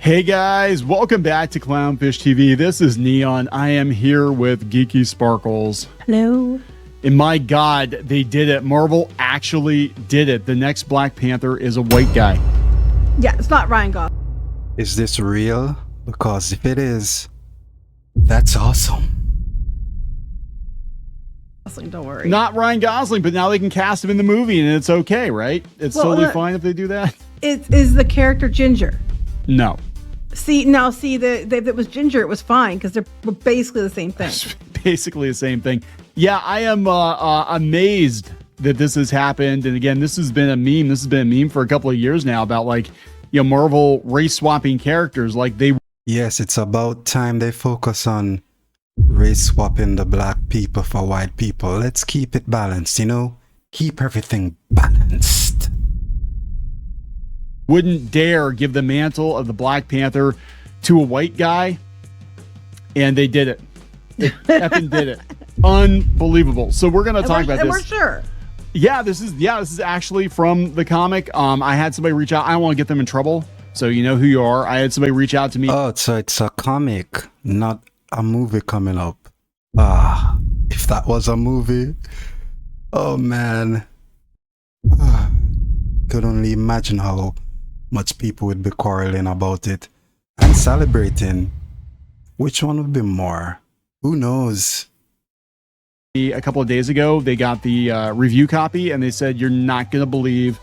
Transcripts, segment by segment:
Hey guys, welcome back to Clownfish TV. This is Neon. I am here with Geeky Sparkles. Hello. And my God, they did it. Marvel actually did it. The next Black Panther is a white guy. Yeah, it's not Ryan Gosling. Is this real? Because if it is, that's awesome. Don't worry. Not Ryan Gosling, but now they can cast him in the movie and it's okay, right? It's totally fine if they do that. Is the character Ginger? No. If it was Ginger, it was fine because they're basically the same thing. Basically the same thing. Yeah, I am amazed that this has happened. And again, this has been a meme. This has been a meme for a couple of years now about Marvel race swapping characters. Yes, it's about time they focus on race swapping the black people for white people. Let's keep it balanced, Keep everything balanced. Wouldn't dare give the mantle of the Black Panther to a white guy, and they did it. They effing did it. Unbelievable. So we're going to talk about this. We're sure. Yeah, this is actually from the comic. I had somebody reach out. I don't want to get them in trouble, so you know who you are. I had somebody reach out to me. Oh, so it's a comic, not a movie coming up. If that was a movie, oh man. Could only imagine how much people would be quarreling about it and celebrating. Which one would be more? Who knows? A couple of days ago, they got the review copy and they said, you're not going to believe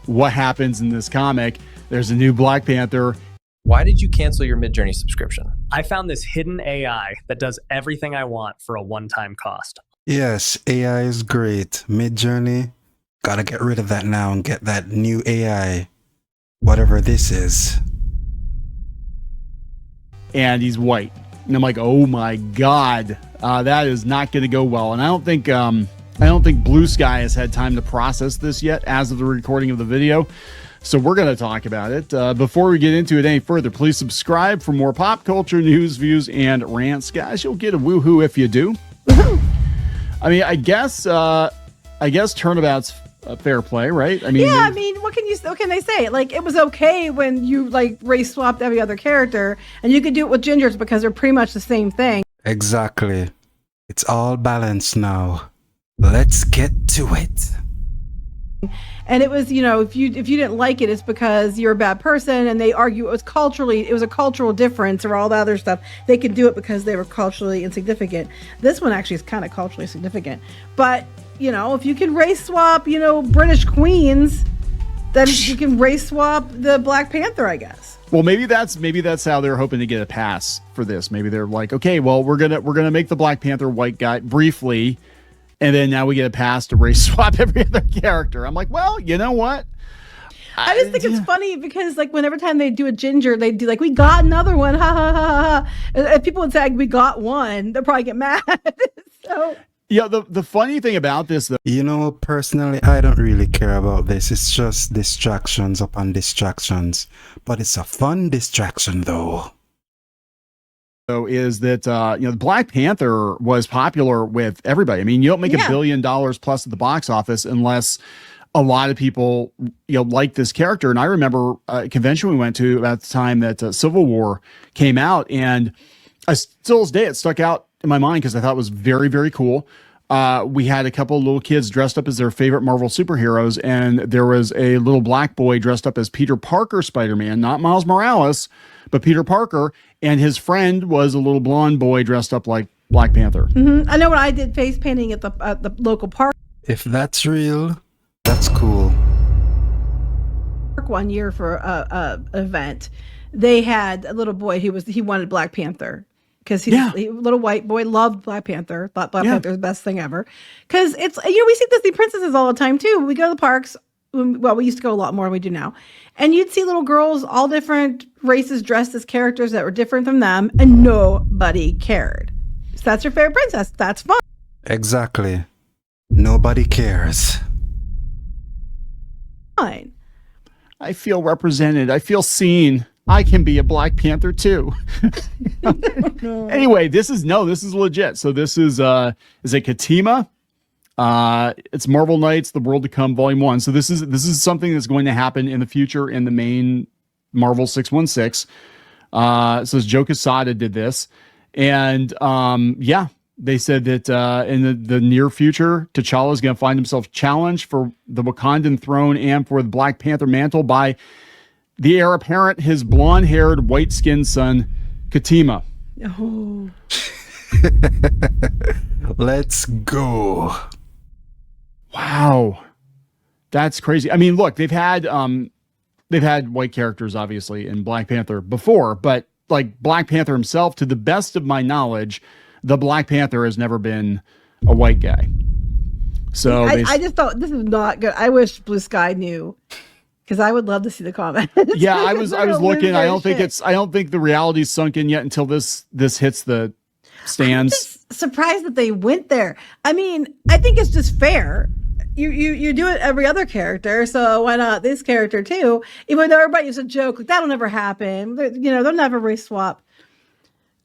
what happens in this comic. There's a new Black Panther. Why did you cancel your Midjourney subscription? I found this hidden AI that does everything I want for a one-time cost. Yes, AI is great. Midjourney, gotta get rid of that now and get that new AI, whatever this is. And he's white. And I'm like, oh my God, that is not going to go well. And I don't think Blue Sky has had time to process this yet as of the recording of the video. So we're going to talk about it. Before we get into it any further, please subscribe for more pop culture news, views, and rants. Guys, you'll get a woohoo if you do. Woohoo! I mean, I guess turnabout's fair play, right? I mean, what can they say? It was okay when you race swapped every other character, and you could do it with Gingers because they're pretty much the same thing. Exactly. It's all balanced now. Let's get to it. And it was, if you didn't like it, it's because you're a bad person, and they argue it was a cultural difference or all the other stuff. They could do it because they were culturally insignificant. This one actually is kind of culturally significant. But, if you can race swap, British queens, then you can race swap the Black Panther, I guess. Well, maybe that's how they're hoping to get a pass for this. Maybe they're like, okay, well, we're gonna make the Black Panther white guy briefly. And then now we get a pass to race swap every other character. I'm like, well, you know what? I just think it's funny because whenever time they do a Ginger, they do we got another one, ha ha ha ha. If people would say we got one, they'll probably get mad. So yeah, the funny thing about this, though, personally, I don't really care about this. It's just distractions upon distractions, but it's a fun distraction, though. Is that the Black Panther was popular with everybody. I mean, you don't make $1 billion plus at the box office unless a lot of people like this character. And I remember a convention we went to about the time that Civil War came out, and still this day it stuck out in my mind because I thought it was very, very cool. We had a couple of little kids dressed up as their favorite Marvel superheroes, and there was a little black boy dressed up as Peter Parker Spider-Man, not Miles Morales, but Peter Parker, and his friend was a little blonde boy dressed up like Black Panther. Mm-hmm. I know when I did face painting at the local park. If that's real, that's cool. One year for an event, they had a little boy he wanted Black Panther. Because a little white boy loved Black Panther, thought Black Panther was the best thing ever. Because it's, we see Disney princesses all the time too. We go to the parks. Well, we used to go a lot more than we do now. And you'd see little girls, all different races dressed as characters that were different from them, and nobody cared. So that's your favorite princess. That's fun. Exactly. Nobody cares. Fine. I feel represented. I feel seen. I can be a Black Panther too. Anyway, this is legit. So this is it Katima? It's Marvel Knights, The World to Come, Volume 1. So this is something that's going to happen in the future in the main Marvel 616. So Joe Quesada did this. And yeah, they said that in the near future, T'Challa is going to find himself challenged for the Wakandan throne and for the Black Panther mantle by the heir apparent, his blonde-haired, white-skinned son, Katima. Oh. Let's go. Wow. That's crazy. I mean, look, they've had white characters, obviously, in Black Panther before, but like Black Panther himself, to the best of my knowledge, the Black Panther has never been a white guy. So I just thought this is not good. I wish Blue Sky knew, because I would love to see the comment. Yeah, I was looking. I don't think the reality's sunk in yet until this hits the stands. I'm just surprised that they went there. I mean, I think it's just fair. You do it every other character, so why not this character too? Even though everybody used to joke like that'll never happen. They'll never race swap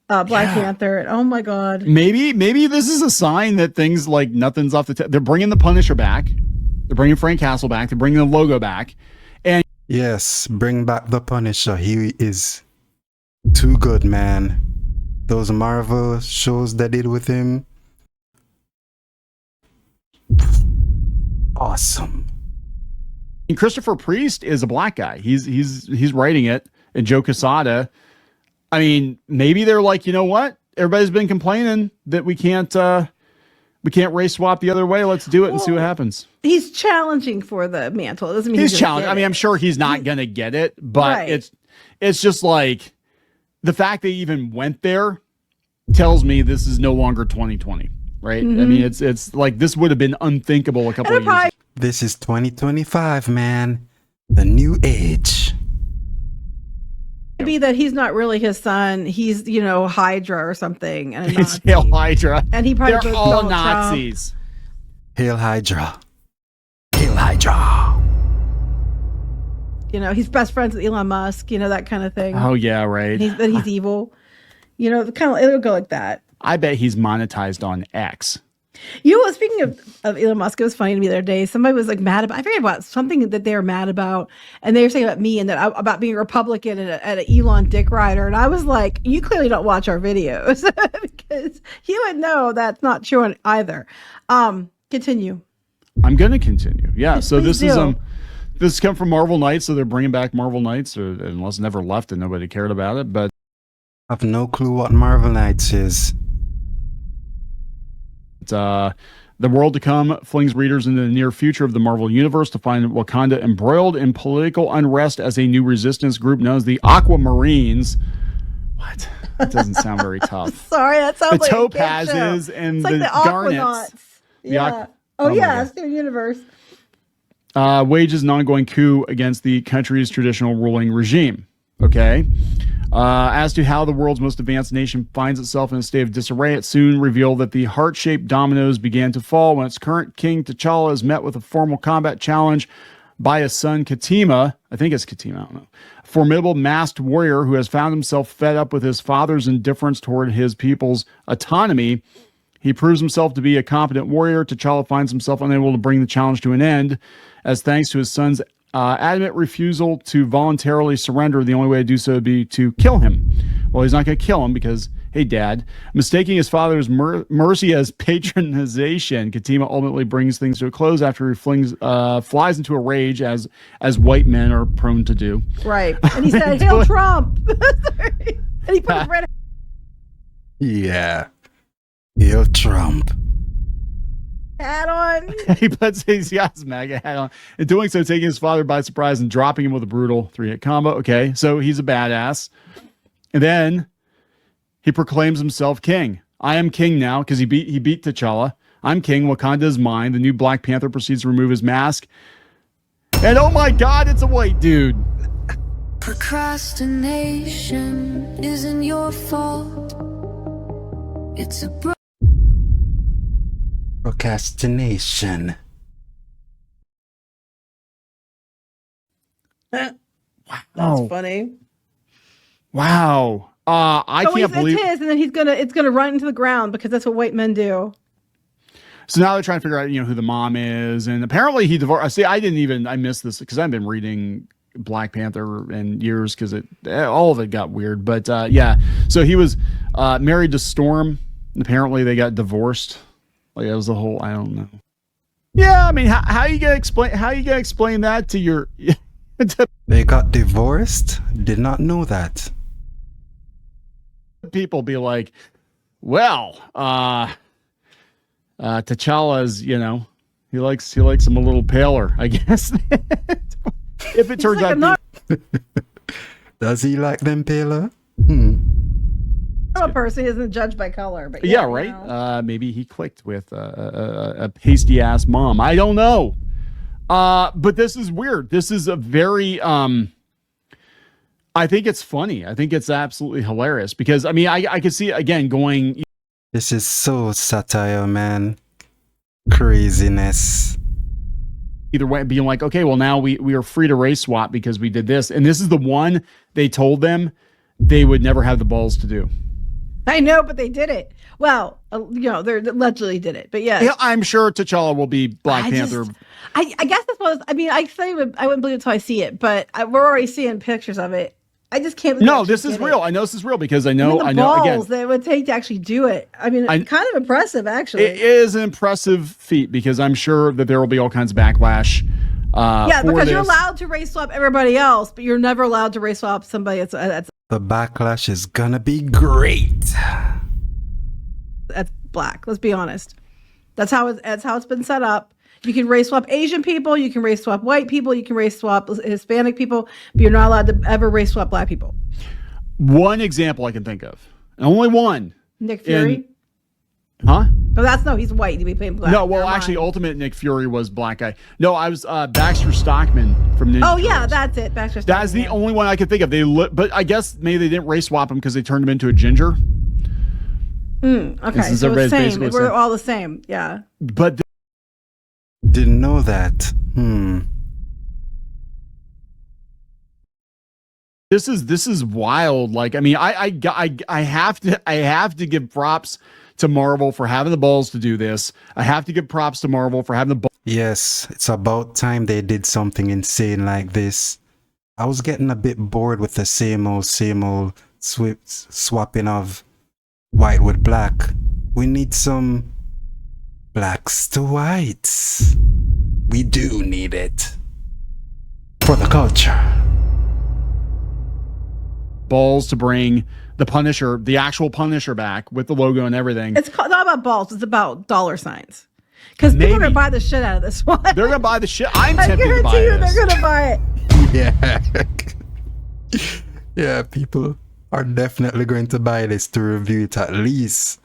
Black Panther. And, oh my God. Maybe this is a sign that things like nothing's off the they're bringing the Punisher back. They're bringing Frank Castle back. They're bringing the logo back. And yes, bring back the Punisher. He is too good, man. Those Marvel shows they did with him. Awesome. And Christopher Priest is a black guy. He's writing it, and Joe Quesada. I mean, maybe they're like, you know what? Everybody's been complaining that we can't race swap the other way. Let's do it and see what happens. He's challenging for the mantle. It doesn't mean he's challenging. I mean, I'm sure he's not gonna get it, but it's just like the fact they even went there tells me this is no longer 2020. Right? Mm-hmm. I mean, it's like this would have been unthinkable a couple of years ago. This is 2025, man. The new age. Maybe that he's not really his son. He's, Hydra or something. And it's Hail Hydra. And he probably they're all Nazis. Trump. Hail Hydra. Hail Hydra. He's best friends with Elon Musk, that kind of thing. Oh, yeah, right. And he's evil. It'll go like that. I bet he's monetized on X. Speaking of Elon Musk, it was funny to me the other day. Somebody was like mad about, I forget about something that they were mad about. And they were saying about me and about being a Republican and an Elon dick rider. And I was like, you clearly don't watch our videos because you would know that's not true either. Continue. I'm going to continue. Yeah. So Please this come from Marvel Knights. So they're bringing back Marvel Knights, unless it never left and nobody cared about it. But I have no clue what Marvel Knights is. The world to come flings readers into the near future of the Marvel Universe to find Wakanda embroiled in political unrest as a new resistance group known as the Aquamarines. What? That doesn't sound very tough. Sorry, that sounds like topazes and it's the like garnets. Yeah. It's their universe. Wages an ongoing coup against the country's traditional ruling regime. Okay. As to how the world's most advanced nation finds itself in a state of disarray, it soon revealed that the heart-shaped dominoes began to fall when its current king T'Challa is met with a formal combat challenge by his son Katima. I think it's Katima, I don't know. A formidable masked warrior who has found himself fed up with his father's indifference toward his people's autonomy. He proves himself to be a competent warrior. T'Challa finds himself unable to bring the challenge to an end, as thanks to his son's adamant refusal to voluntarily surrender, the only way to do so would be to kill him. Well, he's not going to kill him because, hey, Dad, mistaking his father's mercy as patronization, Katima ultimately brings things to a close after he flies into a rage, as white men are prone to do. Right. And he said, "Hail Trump!" And he put his red. Yeah. Hail Trump. Hat on. He's got his MAGA hat on. In doing so, taking his father by surprise and dropping him with a brutal 3-hit combo. Okay, so he's a badass. And then he proclaims himself king. I am king now because he beat T'Challa. I'm king. Wakanda is mine. The new Black Panther proceeds to remove his mask. And oh my God, it's a white dude. Procrastination isn't your fault. It's a Procrastination. That's funny. Wow. I can't believe it's his, and then it's gonna run into the ground because that's what white men do. So now they're trying to figure out, who the mom is, and apparently he divorced. See, I missed this because I've been reading Black Panther in years because all of it got weird. But yeah, so he was married to Storm. And apparently they got divorced. Like that was the whole. I don't know. Yeah, I mean, how you gonna explain that to your? They got divorced? Did not know that. People be like, well, T'Challa's, you know, he likes him a little paler, I guess. If it turns out, does he like them paler? A person isn't judged by color, but yeah, right. You know. Maybe he clicked with a pasty ass mom. I don't know. But this is weird. This is a very I think it's funny. I think it's absolutely hilarious because I mean I could see it again going. This is so satire, man. Craziness. Either way, being like, okay, well now we are free to race swap because we did this, and this is the one they told them they would never have the balls to do. I know, but they did it. Well, you know, they allegedly did it, but yeah, I'm sure T'Challa will be Black Panther. I guess that's what I mean. I wouldn't believe it until I see it, but we're already seeing pictures of it. I just can't believe. No, this is real. I know this is real because I know. I know. Balls that it would take to actually do it. I mean, it's kind of impressive, actually. It is an impressive feat because I'm sure that there will be all kinds of backlash. Yeah, because you're allowed to race swap everybody else, but you're never allowed to race swap somebody that's the backlash is gonna be great. That's black. Let's be honest. That's how it's been set up. You can race swap Asian people. You can race swap white people. You can race swap Hispanic people, but you're not allowed to ever race swap black people. One example I can think of, only one. Nick Fury. Huh? Oh, he's white. He'd be playing black. No, well, actually, Ultimate Nick Fury was black guy. No, I was Baxter Stockman from Ninja Turtles. Yeah, that's it. Baxter Stockman. That's the only one I could think of. But I guess maybe they didn't race swap him because they turned him into a ginger. Okay, so it's same. We're all the same. Yeah. But didn't know that. This is wild. Like, I mean, I have to give props to Marvel for having the balls to do this. I have to give props to Marvel for having the balls. Yes, it's about time they did something insane like this. I was getting a bit bored with the same old swapping of white with black. We need some blacks to whites. We do need it for the culture. Balls to bring the Punisher, the actual Punisher back with the logo and everything. It's not about balls. It's about dollar signs. Because people are going to buy the shit out of this one. They're going to buy the shit. I'm tempted to buy it. They're going to buy it. Yeah. Yeah, people are definitely going to buy this to review it, at least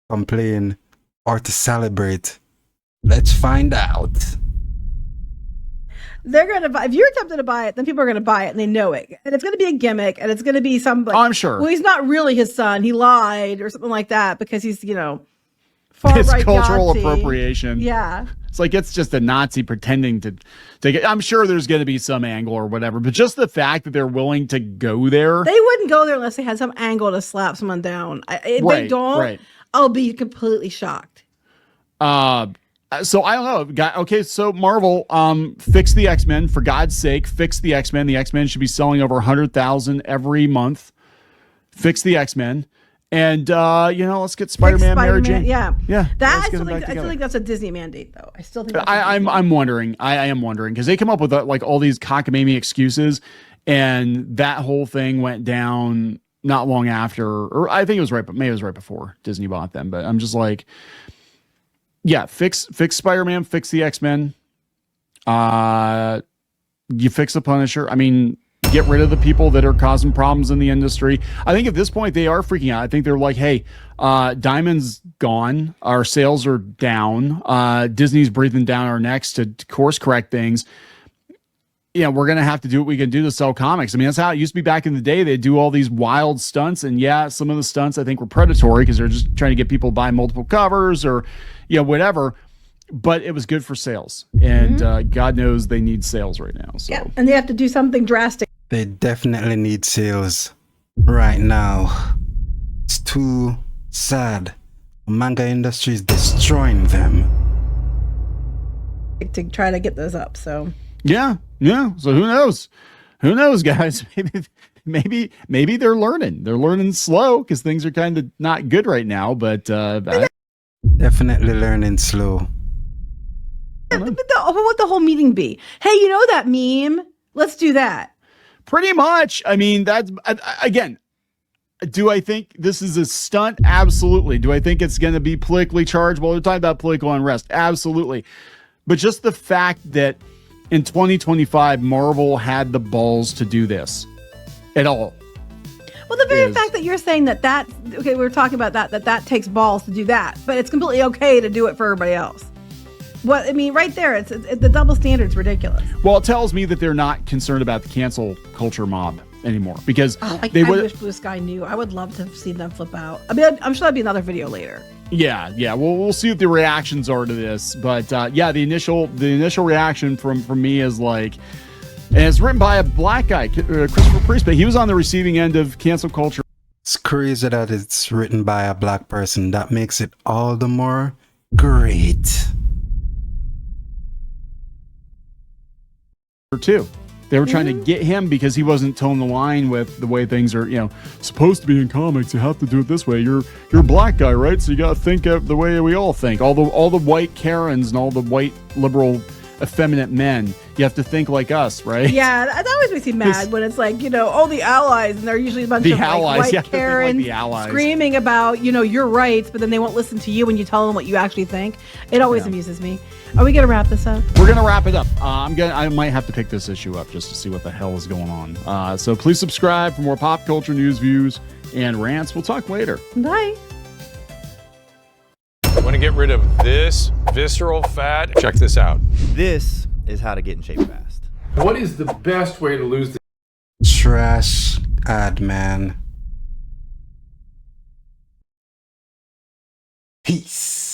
complain or to celebrate. Let's find out. They're going to buy. If you're tempted to buy it, then people are going to buy it, and they know it. And it's going to be a gimmick, and it's going to be something. I'm sure. Well, he's not really his son. He lied or something like that because he's, far-right it's cultural Nazi. Appropriation. Yeah. It's like it's just a Nazi pretending to take it. I'm sure there's going to be some angle or whatever, but just the fact that they're willing to go there. They wouldn't go there unless they had some angle to slap someone down. If they don't, I'll be completely shocked. So I don't know. Okay, so Marvel, fix the X-Men. For God's sake, fix the X-Men. The X-Men should be selling over 100,000 every month. Fix the X-Men. And, let's get Spider-Man, Mary Jane. Yeah. Yeah. I feel like that's a Disney mandate, though. I still think I'm wondering. I am wondering because they come up with all these cockamamie excuses, and that whole thing went down not long after, or I think it was maybe it was right before Disney bought them. But I'm just like, yeah, fix Spider-Man, fix the X-Men. You fix the Punisher. I mean, get rid of the people that are causing problems in the industry. I think at this point they are freaking out. I think they're like, hey, Diamond's gone. Our sales are down. Disney's breathing down our necks to course correct things. Yeah, we're going to have to do what we can do to sell comics. I mean, that's how it used to be back in the day. They'd do all these wild stunts. And yeah, some of the stunts I think were predatory because they're just trying to get people to buy multiple covers or, whatever. But it was good for sales. And God knows they need sales right now. So. Yeah, and they have to do something drastic. They definitely need sales right now. It's too sad. The manga industry is destroying them. To try to get those up, so. Yeah. So who knows? Who knows, guys? Maybe they're learning. They're learning slow because things are kind of not good right now. But definitely learning slow. What would the whole meeting be? Hey, you know that meme? Let's do that. pretty much. I mean, that's again. Do I think this is a stunt? Absolutely. Do I think it's going to be politically charged? Well, we're talking about political unrest. Absolutely. But just the fact that in 2025, Marvel had the balls to do this at all. Well, the very fact that you're saying that okay, we were talking about that takes balls to do that, but it's completely okay to do it for everybody else. What I mean, right there, it's the double standard's ridiculous. Well, it tells me that they're not concerned about the cancel culture mob anymore because I wish Blue Sky knew. I would love to have seen them flip out. I mean, I'm sure that'd be another video later. Yeah. Well, we'll see what the reactions are to this, but yeah, the initial reaction from me is like, and it's written by a black guy, Christopher Priest, but he was on the receiving end of cancel culture. It's crazy that it's written by a black person. That makes it all the more great. Too. They were trying to get him because he wasn't toeing the line with the way things are, supposed to be in comics. You have to do it this way. You're a black guy, right? So you got to think of the way we all think. All the white Karens and all the white liberal effeminate men, you have to think like us, right? Yeah, that always makes me mad when it's like, all the allies, and they're usually a bunch of like, white Karens screaming about, your rights, but then they won't listen to you when you tell them what you actually think. It always amuses me. Are we gonna wrap this up? We're gonna wrap it up. I might have to pick this issue up just to see what the hell is going on. So please subscribe for more pop culture news, views, and rants. We'll talk later. Bye. Want to get rid of this visceral fat? Check this out. This is how to get in shape fast. What is the best way to lose the Trash ad, man. Peace.